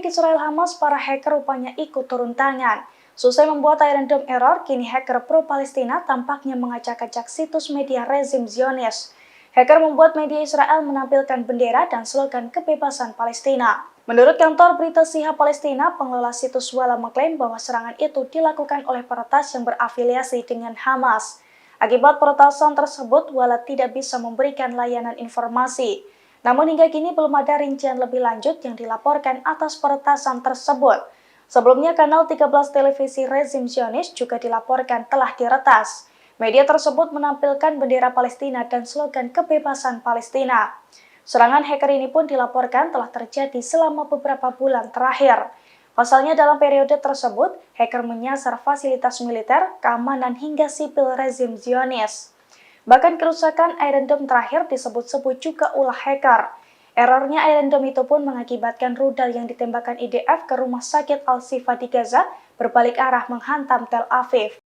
konflik Israel Hamas, para hacker rupanya ikut turun tangan. Selesai membuat random error, kini hacker pro-Palestina tampaknya mengacak-acak situs media rezim Zionis. Hacker membuat media Israel menampilkan bendera dan slogan kebebasan Palestina. Menurut kantor berita Syiah Palestina, pengelola situs Walla mengklaim bahwa serangan itu dilakukan oleh peretas yang berafiliasi dengan Hamas. Akibat peretasan tersebut, Walla tidak bisa memberikan layanan informasi. Namun hingga kini belum ada rincian lebih lanjut yang dilaporkan atas peretasan tersebut. Sebelumnya, kanal 13 televisi rezim Zionis juga dilaporkan telah diretas. Media tersebut menampilkan bendera Palestina dan slogan kebebasan Palestina. Serangan hacker ini pun dilaporkan telah terjadi selama beberapa bulan terakhir. Pasalnya dalam periode tersebut, hacker menyasar fasilitas militer, keamanan hingga sipil rezim Zionis. Bahkan kerusakan Iron Dome terakhir disebut-sebut juga ulah hacker. Errornya Iron Dome itu pun mengakibatkan rudal yang ditembakkan IDF ke rumah sakit Al-Shifa di Gaza berbalik arah menghantam Tel Aviv.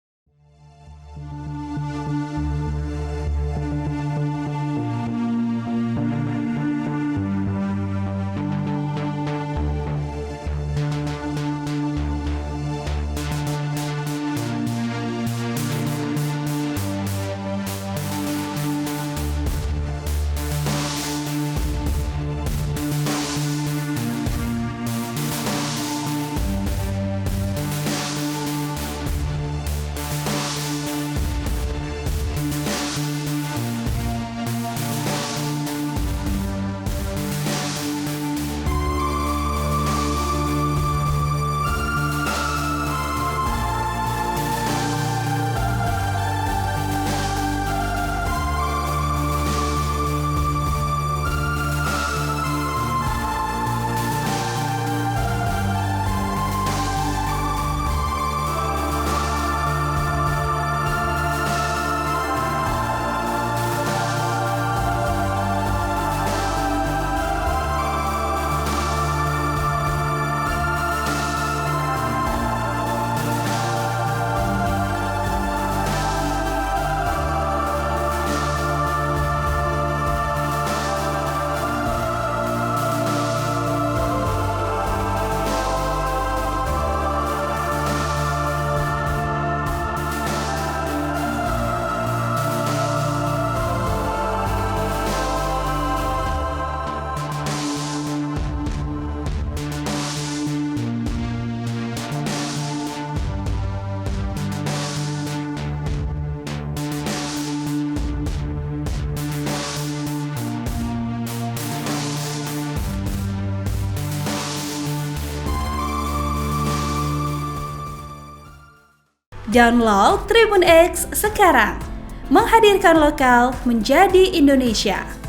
Download Tribun X sekarang, menghadirkan lokal menjadi Indonesia.